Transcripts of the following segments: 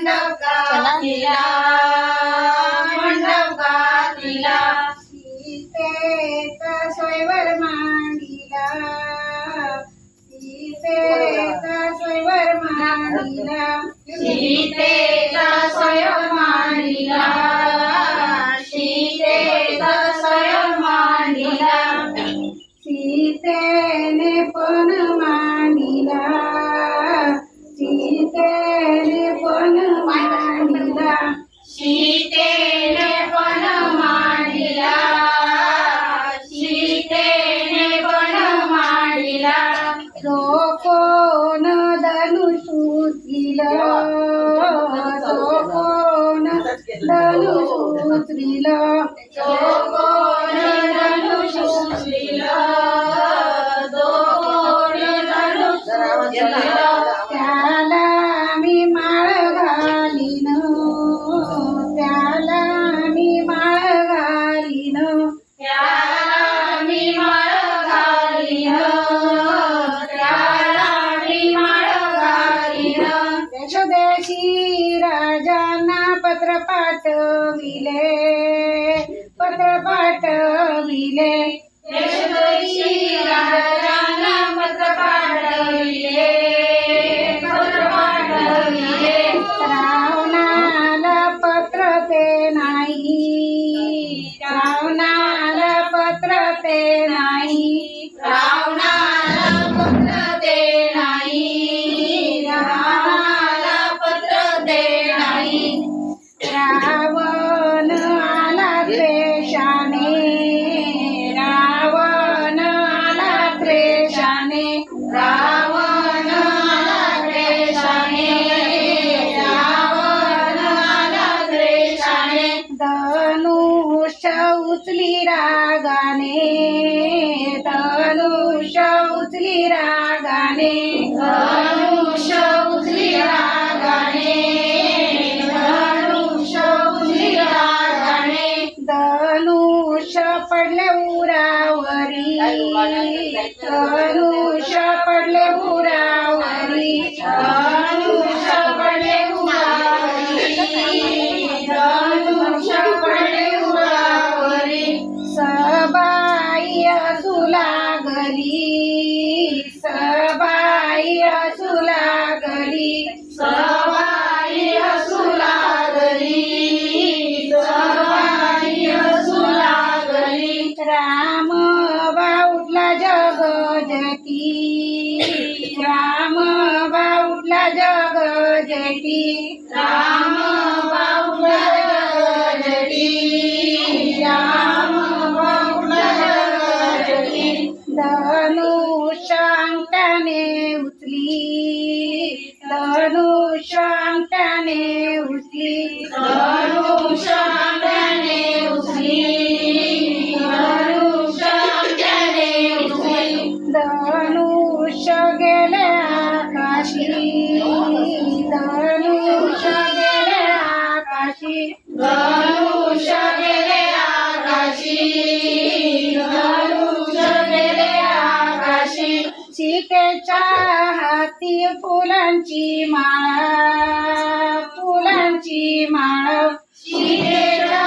मंडप घातला मंडप घातला सीतेचा स्वयंवर मांडिला सीतेचा स्वयंवर मांडिला सीतेचा स्वयंवर मांडिला सीतेचा स्वयंवर मांडिला सीतेने पण मांडिला सीतेने पण मांडिला सीतेने पण मांडिला सीतेने पण मांडिला जो कोण धनुष उचलिलं जो कोण धनुष उचलिलं जो कोण धनुष उचलिलं जो कोण धनुष उचलिलं त्याला मी माळ घालीन त्याला मी माळ घालीन त्याला मी माळ घालीन त्याला मी माळ घालीन देशोदेशी राजांना पत्र पाठविले पत्र पाठविले देशोदेशी राजांना पत्र पाठविले पत्र पाठविले रावणाला पत्र ते नाही रावणाला पत्र ते नाही रावणाला पत्र ते नाही रावणाला पत्र ते नाही रावण आला त्रेषाने रावण आला त्रेषाने रावण आला त्रेषाने रावण आला त्रेषाने धनुष उचली रागाने धनुष उचली रागाने धनुष उचली रागाने धनुष उचली रागाने धनुष पडले उरावरी धनुष पडले उरावरी धनुष पडले उरावरी धनुष पडले उरावरी सबाई असू लागली सबाई असू लागली सबाई असू लागली सबाई असू लागली राम बाऊटला जग जटी राम बाऊटला जग जटी राम बाऊटला जग जटी राम बाऊटला जग जटी धनुष अंगठाने उचली धनुष अंगठाने उचली धनुष अंगठाने उचली धनुष अंगठाने उचली धनुष गेले आकाशी धनुष गेले आकाशी धनुष गेले आकाशी धनुष गेले आकाशी सीतेच्या हाती फुलांची माळ फुलांची माळ सीतेच्या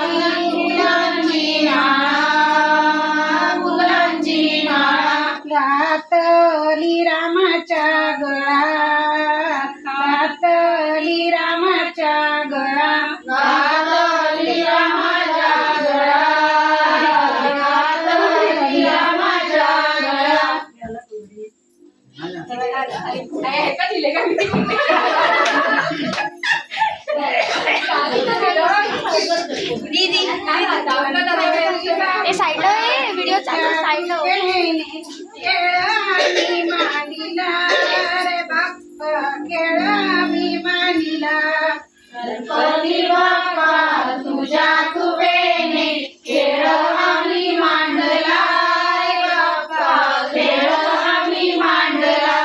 हाती फुलांची माळ फुलांची माळ घातली रामाच्या गळ्यात घातली रामाच्या गळ्यात घातली रामाच्या गळ्यात घातली रामाच्या गळ्यात दीदी ए साइड है वीडियो चालू साइड केळा मी मांडिला रे बाप्पा केळा मी मांडिला गणपती बाप्पा तुझ्या कृपेने केळ आम्ही मांडला रे बाप्पा केळ आम्ही मांडला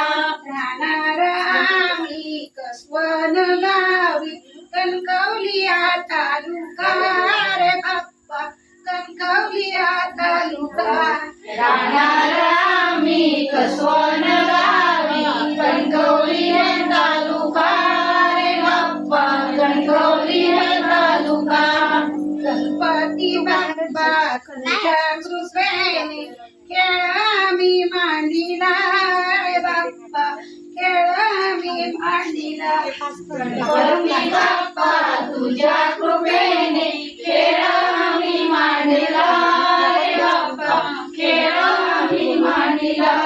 राहणार आम्ही कसवन गावी कणकवलिया तालुका रे बाप्पा कणकवलिया तालुका राहणार आम्ही कसवन गावी कणकवलिया तालुका रे बाप्पा तुझ्या कृपेने खेळ मी मांडीला रे बाप्पा खेळ मी मांडीला गणपती बाप्पा तुझ्या कृपेने खेळ मी मांडीला रे बाप्पा खेळ मी मांडीला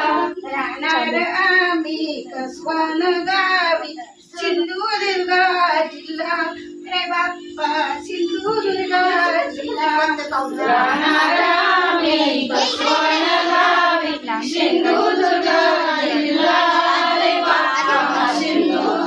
राहणार आम्ही कसवन गावी सिंधुदुर्ग जिल्हा रे बाप्पा सिंधुदुर्ग जिल्हा राहणार आम्ही कसवन गावी सिंधुदुर्ग जिल्हा रे बाप्पा सिंधुदुर्ग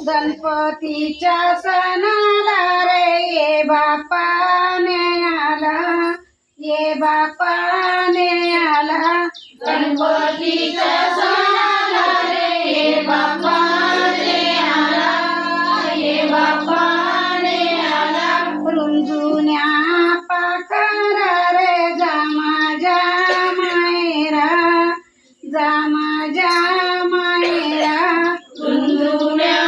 गणपतीच्या सणाला रे ये बापाने आला ये बापाने आला गणपतीच्या सणाला रे ये बापाने आला ये बापाने आला रुंजुन्या पाखरा रे जा माझ्या मायरा जा माझ्या मायरा रुंजुन्या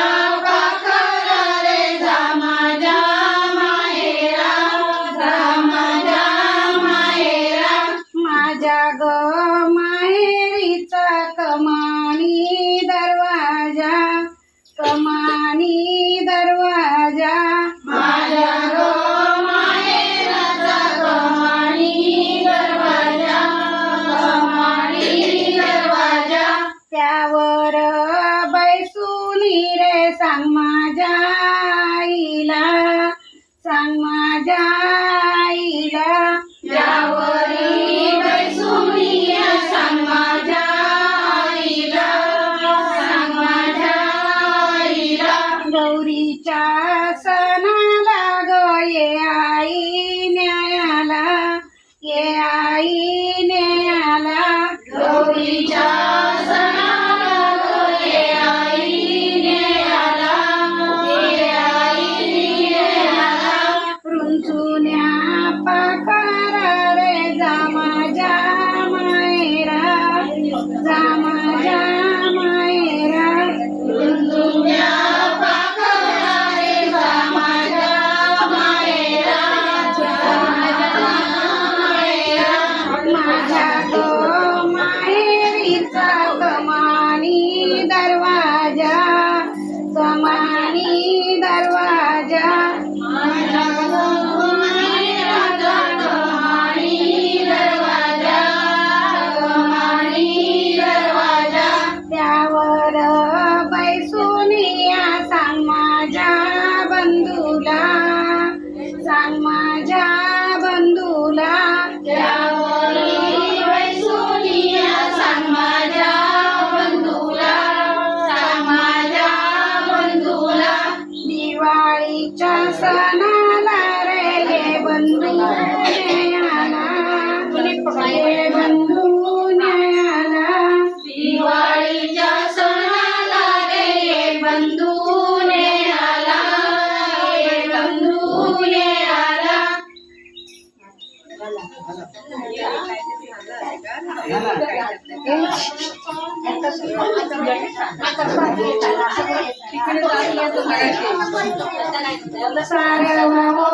सारवा हो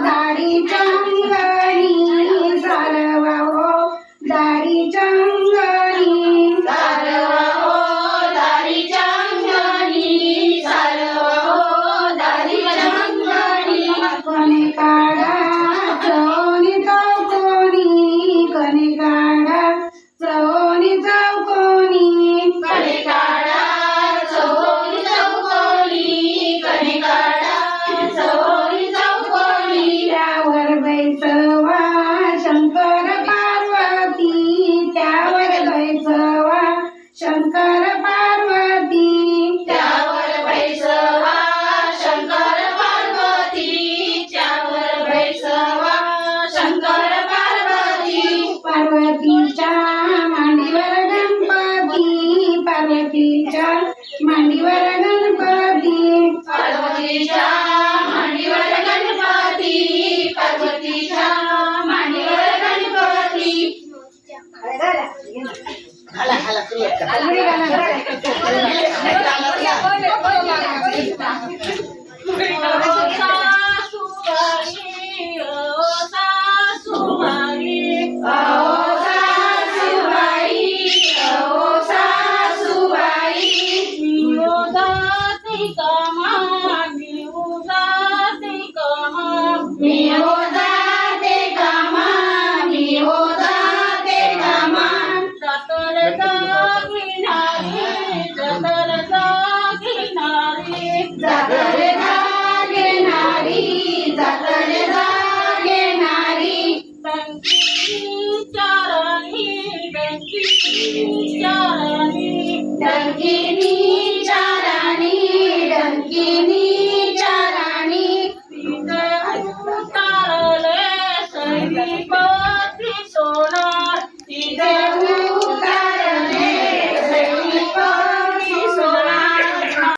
दाढीच्या अंगणी, सारवा हो दाढीच्या अंगणी, सारवा हो दाढीच्या अंगणी, सारवा हो दाढीच्या अंगणी. कणे काढा चौनी चौकोनी, कणे काढा चौनी चौकोनी, कणे काढा चौनी चौकोनी, कणे काढा चौनी चौकोनी. त्यावर बैसवा शंकर पार्वती, त्यावर बैसवा शंकर पार्वती, त्यावर बैसवा शंकर पार्वती, त्यावर बैसवा शंकर पार्वती. पार्वतीच्या मांडीवर गणपती, पार्वतीच्या मांडीवर गणपती, पार्वतीच्या मांडीवर गणपती, पार्वतीच्या मांडीवर गणपती.